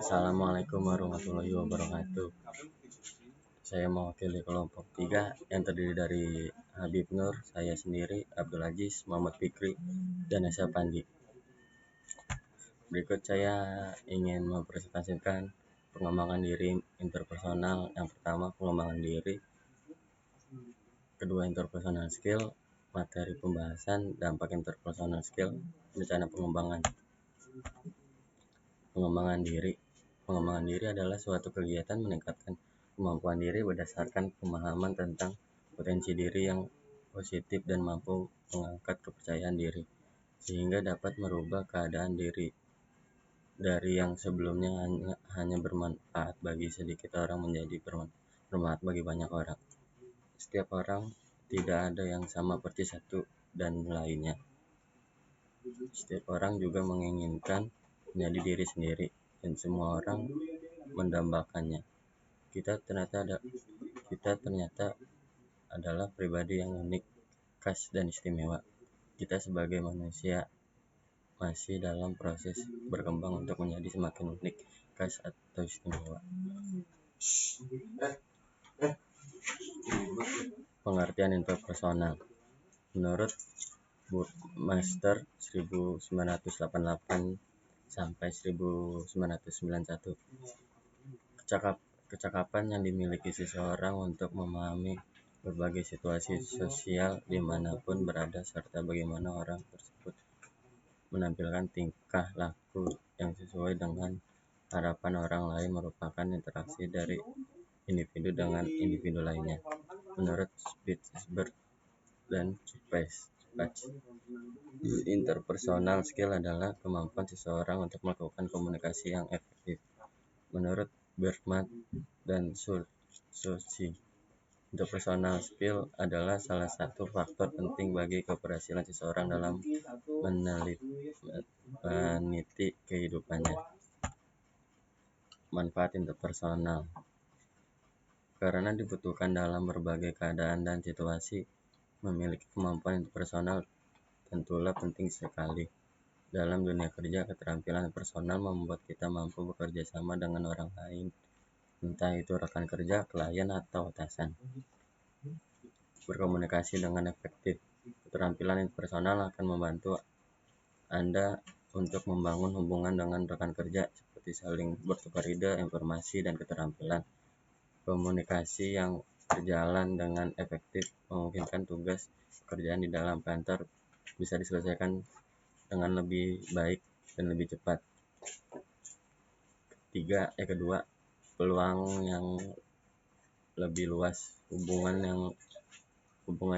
Assalamualaikum warahmatullahi wabarakatuh. Saya mewakili kelompok 3 yang terdiri dari Habib Nur, saya sendiri, Abdul Aziz, Muhammad Fikri, dan Esa Pandi. Berikut saya ingin mempresentasikan pengembangan diri interpersonal. Yang pertama, pengembangan diri. Kedua, interpersonal skill. Materi pembahasan, dampak interpersonal skill, rencana pengembangan. Pengembangan diri. Pengembangan diri adalah suatu kegiatan meningkatkan kemampuan diri berdasarkan pemahaman tentang potensi diri yang positif dan mampu mengangkat kepercayaan diri, sehingga dapat merubah keadaan diri dari yang sebelumnya hanya bermanfaat bagi sedikit orang menjadi bermanfaat bagi banyak orang. Setiap orang tidak ada yang sama persis satu dan lainnya. Setiap orang juga menginginkan menjadi diri sendiri, dan semua orang mendambakannya. Kita ternyata adalah pribadi yang unik, khas, dan istimewa. Kita sebagai manusia masih dalam proses berkembang untuk menjadi semakin unik, khas, atau istimewa. Pengertian interpersonal. Menurut Buckminster 1988 sampai 1991, kecakapan yang dimiliki seseorang untuk memahami berbagai situasi sosial dimanapun berada, serta bagaimana orang tersebut menampilkan tingkah laku yang sesuai dengan harapan orang lain, merupakan interaksi dari individu dengan individu lainnya. Menurut Spitzberg dan Chupach, interpersonal skill adalah kemampuan seseorang untuk melakukan komunikasi yang efektif. Menurut Bergman dan Sushi, interpersonal skill adalah salah satu faktor penting bagi keberhasilan seseorang dalam meniti kehidupannya. Manfaat interpersonal. Karena dibutuhkan dalam berbagai keadaan dan situasi, memiliki kemampuan interpersonal tentulah penting sekali. Dalam dunia kerja, keterampilan personal membuat kita mampu bekerja sama dengan orang lain, entah itu rekan kerja, klien, atau atasan. Berkomunikasi dengan efektif. Keterampilan interpersonal akan membantu Anda untuk membangun hubungan dengan rekan kerja, seperti saling bertukar ide, informasi, dan keterampilan. Komunikasi yang berjalan dengan efektif memungkinkan tugas pekerjaan di dalam kantor bisa diselesaikan dengan lebih baik dan lebih cepat. Kedua, peluang yang lebih luas. Hubungan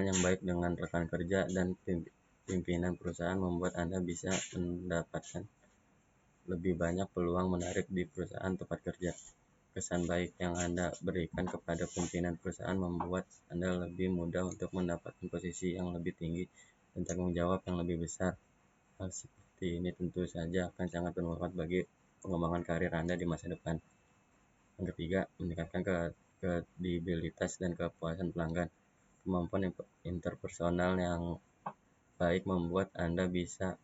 yang baik dengan rekan kerja dan pimpinan perusahaan membuat Anda bisa mendapatkan lebih banyak peluang menarik di perusahaan tempat kerja. Kesan baik yang Anda berikan kepada pimpinan perusahaan membuat Anda lebih mudah untuk mendapatkan posisi yang lebih tinggi dan tanggung jawab yang lebih besar. Hal seperti ini tentu saja akan sangat bermanfaat bagi pengembangan karir Anda di masa depan. Yang ketiga, meningkatkan kredibilitas dan kepuasan pelanggan. Kemampuan interpersonal yang baik membuat Anda bisa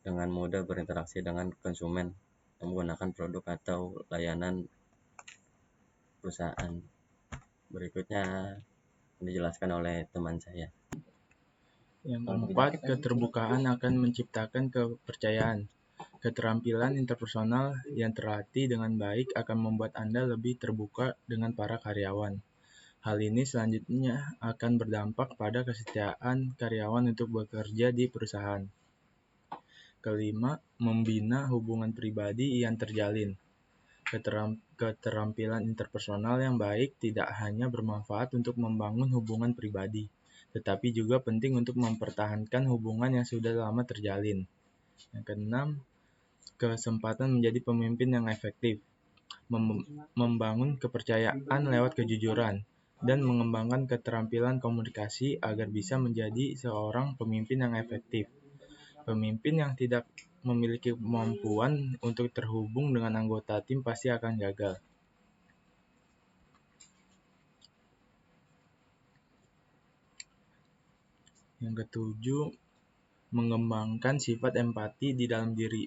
dengan mudah berinteraksi dengan konsumen yang menggunakan produk atau layanan perusahaan. Berikutnya dijelaskan oleh teman saya. Yang keempat, keterbukaan akan menciptakan kepercayaan. Keterampilan interpersonal yang terlatih dengan baik akan membuat Anda lebih terbuka dengan para karyawan. Hal ini selanjutnya akan berdampak pada kesetiaan karyawan untuk bekerja di perusahaan. Kelima, membina hubungan pribadi yang terjalin. Keterampilan interpersonal yang baik tidak hanya bermanfaat untuk membangun hubungan pribadi, tetapi juga penting untuk mempertahankan hubungan yang sudah lama terjalin. Yang keenam, kesempatan menjadi pemimpin yang efektif, membangun kepercayaan lewat kejujuran, dan mengembangkan keterampilan komunikasi agar bisa menjadi seorang pemimpin yang efektif. Pemimpin yang tidak memiliki kemampuan untuk terhubung dengan anggota tim pasti akan gagal. Yang ketujuh, mengembangkan sifat empati di dalam diri.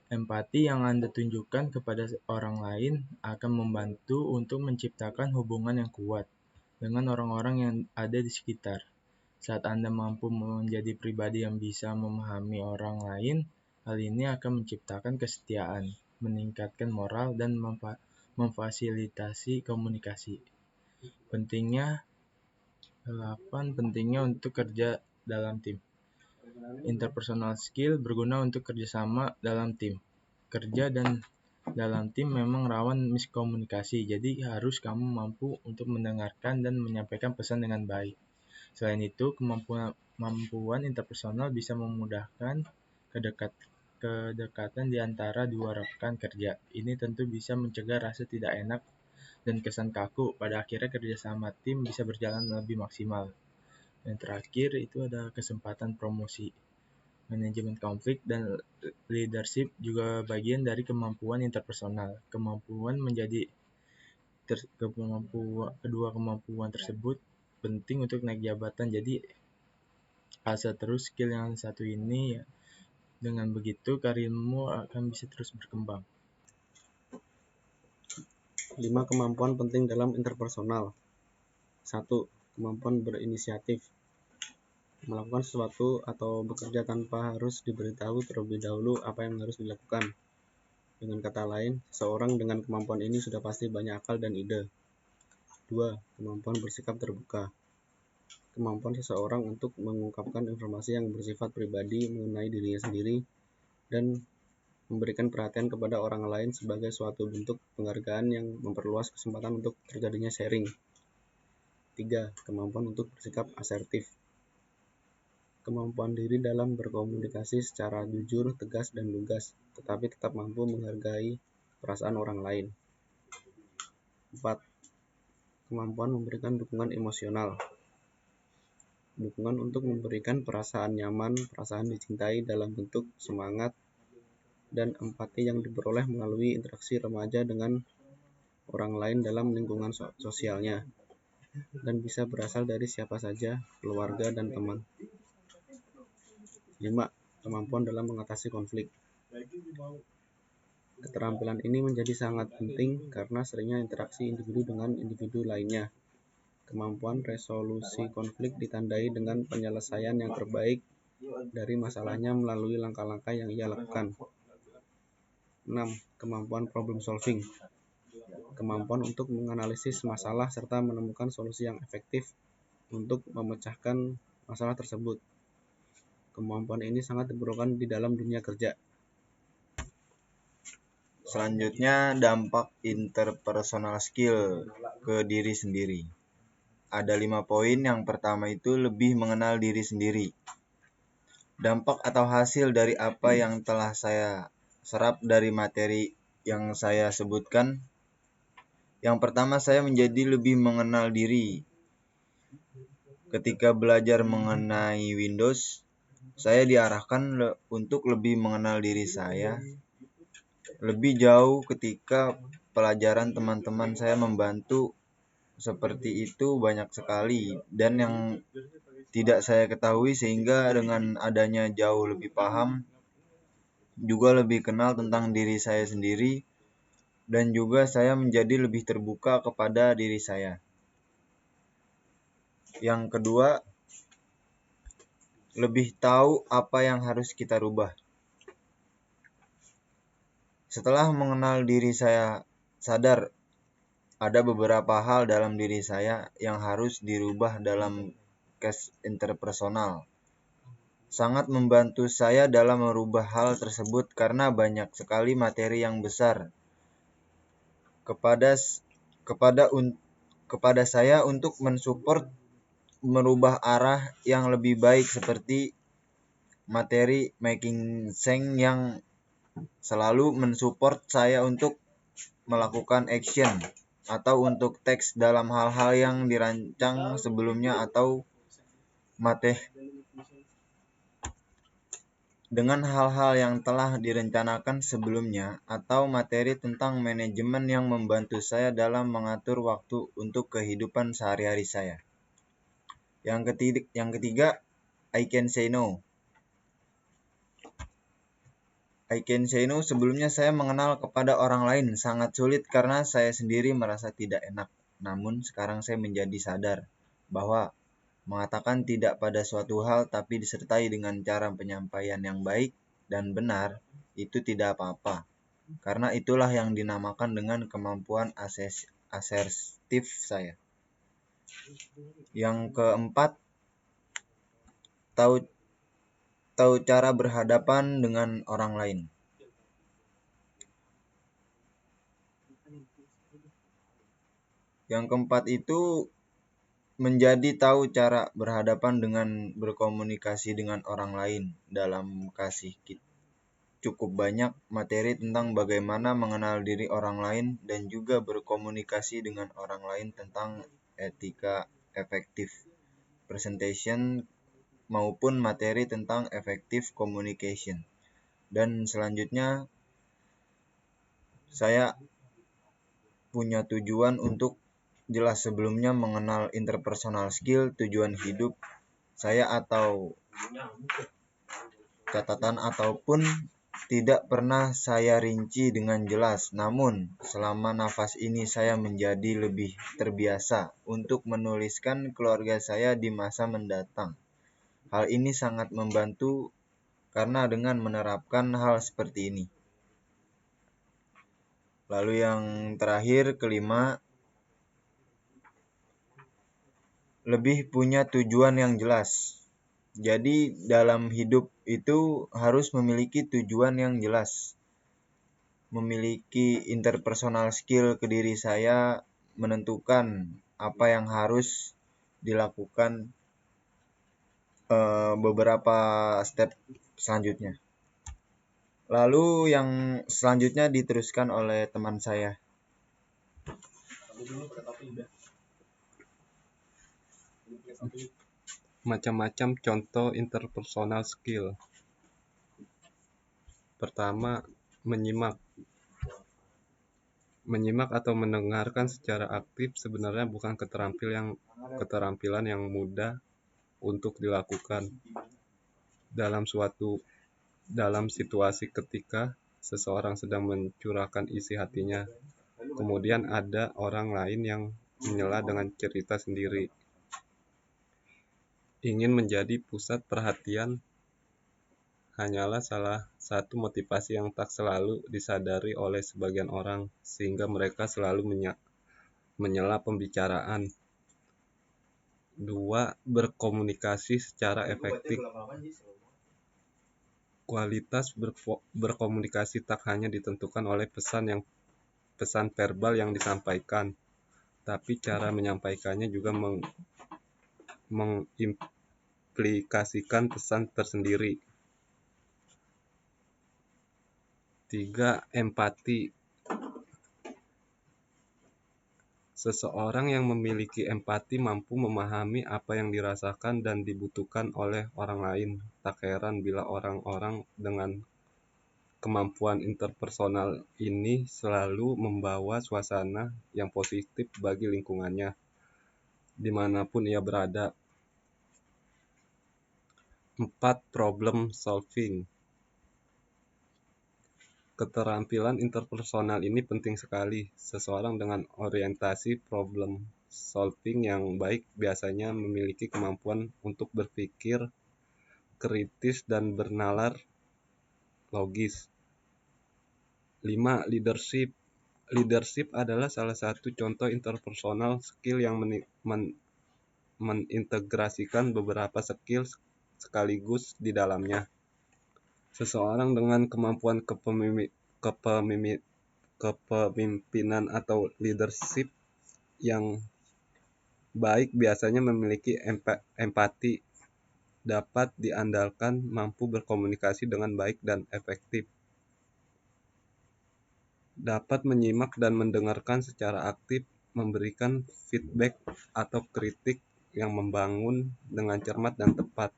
Empati yang Anda tunjukkan kepada orang lain akan membantu untuk menciptakan hubungan yang kuat dengan orang-orang yang ada di sekitar. Saat Anda mampu menjadi pribadi yang bisa memahami orang lain, hal ini akan menciptakan kesetiaan, meningkatkan moral, dan memfasilitasi komunikasi. Pentingnya untuk kerja dalam tim. Interpersonal skill berguna untuk kerjasama dalam tim. Kerja dalam tim memang rawan miskomunikasi, jadi harus kamu mampu untuk mendengarkan dan menyampaikan pesan dengan baik. Selain itu, kemampuan interpersonal bisa memudahkan kedekatan di antara dua rekan kerja. Ini tentu bisa mencegah rasa tidak enak dan kesan kaku. Pada akhirnya kerjasama tim bisa berjalan lebih maksimal. Yang terakhir itu ada kesempatan promosi. Manajemen konflik dan leadership juga bagian dari kemampuan interpersonal. Kedua kemampuan tersebut penting untuk naik jabatan. Jadi asah terus skill yang satu ini, ya. Dengan begitu karirmu akan bisa terus berkembang. 5 kemampuan penting dalam interpersonal. 1. Kemampuan berinisiatif. Melakukan sesuatu atau bekerja tanpa harus diberitahu terlebih dahulu apa yang harus dilakukan. Dengan kata lain, seseorang dengan kemampuan ini sudah pasti banyak akal dan ide. 2. Kemampuan bersikap terbuka. Kemampuan seseorang untuk mengungkapkan informasi yang bersifat pribadi mengenai dirinya sendiri dan memberikan perhatian kepada orang lain sebagai suatu bentuk penghargaan yang memperluas kesempatan untuk terjadinya sharing. 3. Kemampuan untuk bersikap asertif. Kemampuan diri dalam berkomunikasi secara jujur, tegas, dan lugas, tetapi tetap mampu menghargai perasaan orang lain. 4. Kemampuan memberikan dukungan emosional. Dukungan untuk memberikan perasaan nyaman, perasaan dicintai dalam bentuk semangat, dan empati yang diperoleh melalui interaksi remaja dengan orang lain dalam lingkungan sosialnya, dan bisa berasal dari siapa saja, keluarga, dan teman. 5. Kemampuan dalam mengatasi konflik. Keterampilan ini menjadi sangat penting karena seringnya interaksi individu dengan individu lainnya. Kemampuan resolusi konflik ditandai dengan penyelesaian yang terbaik dari masalahnya melalui langkah-langkah yang ia lakukan. 6. Kemampuan problem solving. Kemampuan untuk menganalisis masalah serta menemukan solusi yang efektif untuk memecahkan masalah tersebut. Kemampuan ini sangat diperlukan di dalam dunia kerja. Selanjutnya, dampak interpersonal skill ke diri sendiri. Ada 5 poin. Yang pertama itu lebih mengenal diri sendiri. Dampak atau hasil dari apa yang telah saya serap dari materi yang saya sebutkan. Yang pertama, saya menjadi lebih mengenal diri. Ketika belajar mengenai Windows, saya diarahkan untuk lebih mengenal diri saya lebih jauh ketika pelajaran teman-teman saya membantu seperti itu banyak sekali dan yang tidak saya ketahui, sehingga dengan adanya jauh lebih paham, juga lebih kenal tentang diri saya sendiri, dan juga saya menjadi lebih terbuka kepada diri saya. Yang kedua, lebih tahu apa yang harus kita rubah. Setelah mengenal diri saya, sadar ada beberapa hal dalam diri saya yang harus dirubah dalam case interpersonal. Sangat membantu saya dalam merubah hal tersebut karena banyak sekali materi yang besar kepada saya untuk mensupport merubah arah yang lebih baik, seperti materi making sense yang selalu mensupport saya untuk melakukan action atau untuk teks dalam hal-hal yang dirancang sebelumnya atau dengan hal-hal yang telah direncanakan sebelumnya, atau materi tentang manajemen yang membantu saya dalam mengatur waktu untuk kehidupan sehari-hari saya. Yang ketiga, I can say no. I can say no. Sebelumnya saya mengenal kepada orang lain sangat sulit karena saya sendiri merasa tidak enak. Namun sekarang saya menjadi sadar bahwa mengatakan tidak pada suatu hal tapi disertai dengan cara penyampaian yang baik dan benar itu tidak apa-apa. Karena itulah yang dinamakan dengan kemampuan asertif saya. Yang keempat, tahu cara berhadapan dengan orang lain. Yang keempat itu menjadi tahu cara berhadapan dengan berkomunikasi dengan orang lain dalam kasih kita. Cukup banyak materi tentang bagaimana mengenal diri orang lain dan juga berkomunikasi dengan orang lain tentang etika efektif presentation maupun materi tentang effective communication. Dan selanjutnya saya punya tujuan untuk jelas sebelumnya mengenal interpersonal skill, tujuan hidup saya atau catatan ataupun tidak pernah saya rinci dengan jelas. Namun selama nafas ini saya menjadi lebih terbiasa untuk menuliskan keluarga saya di masa mendatang. Hal ini sangat membantu karena dengan menerapkan hal seperti ini. Lalu yang terakhir, kelima, lebih punya tujuan yang jelas. Jadi dalam hidup itu harus memiliki tujuan yang jelas. Memiliki interpersonal skill ke diri saya, menentukan apa yang harus dilakukan beberapa step selanjutnya. Lalu yang selanjutnya diteruskan oleh teman saya. Macam-macam contoh interpersonal skill. Pertama, menyimak. Menyimak atau mendengarkan secara aktif sebenarnya bukan keterampilan yang mudah untuk dilakukan. Dalam situasi ketika seseorang sedang mencurahkan isi hatinya, kemudian ada orang lain yang menyela dengan cerita sendiri. Ingin menjadi pusat perhatian hanyalah salah satu motivasi yang tak selalu disadari oleh sebagian orang, sehingga mereka selalu menyela pembicaraan. 2. Berkomunikasi secara efektif. Kualitas berkomunikasi tak hanya ditentukan oleh pesan verbal yang disampaikan, tapi cara menyampaikannya juga mengimplikasikan pesan tersendiri. 3. Empati. Seseorang yang memiliki empati mampu memahami apa yang dirasakan dan dibutuhkan oleh orang lain. Tak heran bila orang-orang dengan kemampuan interpersonal ini selalu membawa suasana yang positif bagi lingkungannya, dimanapun ia berada. 4. Problem solving. Keterampilan interpersonal ini penting sekali. Seseorang dengan orientasi problem solving yang baik biasanya memiliki kemampuan untuk berpikir kritis dan bernalar logis. 5. Leadership. Leadership adalah salah satu contoh interpersonal skill yang mengintegrasikan beberapa skill sekaligus di dalamnya. Seseorang dengan kemampuan kepemimpinan atau leadership yang baik biasanya memiliki empati, dapat diandalkan, mampu berkomunikasi dengan baik dan efektif, dapat menyimak dan mendengarkan secara aktif, memberikan feedback atau kritik yang membangun dengan cermat dan tepat.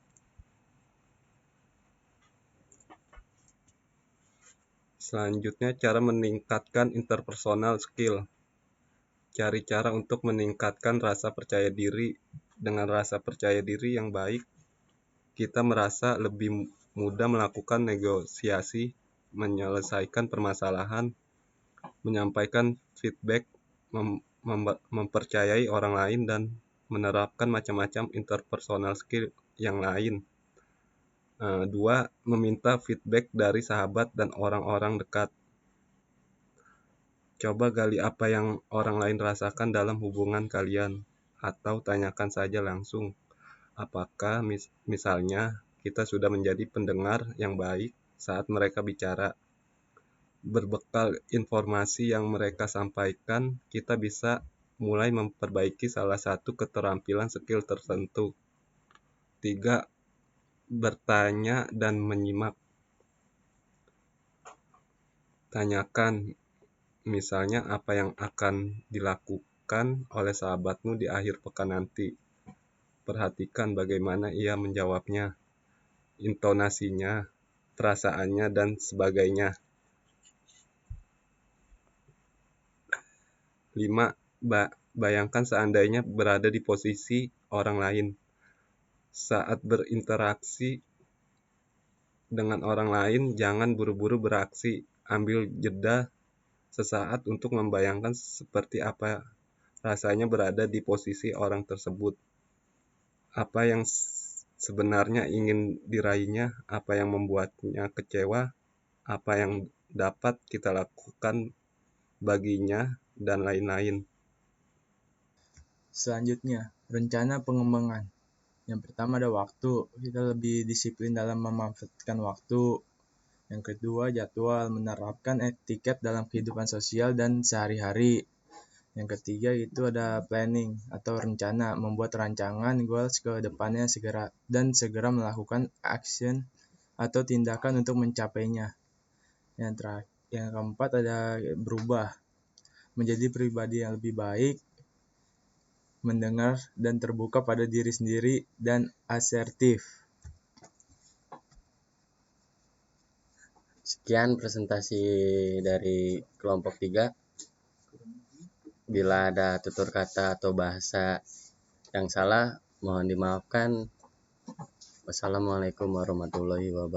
Selanjutnya, cara meningkatkan interpersonal skill. Cari cara untuk meningkatkan rasa percaya diri. Dengan rasa percaya diri yang baik, kita merasa lebih mudah melakukan negosiasi menyelesaikan permasalahan, menyampaikan feedback, mempercayai orang lain, dan menerapkan macam-macam interpersonal skill yang lain. 2. Meminta feedback dari sahabat dan orang-orang dekat. Coba gali apa yang orang lain rasakan dalam hubungan kalian, atau tanyakan saja langsung. Apakah misalnya kita sudah menjadi pendengar yang baik saat mereka bicara? Berbekal informasi yang mereka sampaikan, kita bisa mulai memperbaiki salah satu keterampilan skill tertentu. 3. Bertanya dan menyimak. Tanyakan, misalnya apa yang akan dilakukan oleh sahabatmu di akhir pekan nanti. Perhatikan bagaimana ia menjawabnya, intonasinya, perasaannya, dan sebagainya. 5. Bayangkan seandainya berada di posisi orang lain. Saat berinteraksi dengan orang lain, jangan buru-buru beraksi. Ambil jeda sesaat untuk membayangkan seperti apa rasanya berada di posisi orang tersebut. Apa yang sebenarnya ingin diraihnya, apa yang membuatnya kecewa, apa yang dapat kita lakukan baginya, dan lain-lain. Selanjutnya, rencana pengembangan. Yang pertama ada waktu, kita lebih disiplin dalam memanfaatkan waktu. Yang kedua, jadwal, menerapkan etiket dalam kehidupan sosial dan sehari-hari. Yang ketiga itu ada planning atau rencana, membuat rancangan goals ke depannya segera melakukan action atau tindakan untuk mencapainya. Yang keempat ada berubah, menjadi pribadi yang lebih baik, mendengar dan terbuka pada diri sendiri, dan asertif. Sekian presentasi dari kelompok 3. Bila ada tutur kata atau bahasa yang salah, mohon dimaafkan. Wassalamualaikum warahmatullahi wabarakatuh.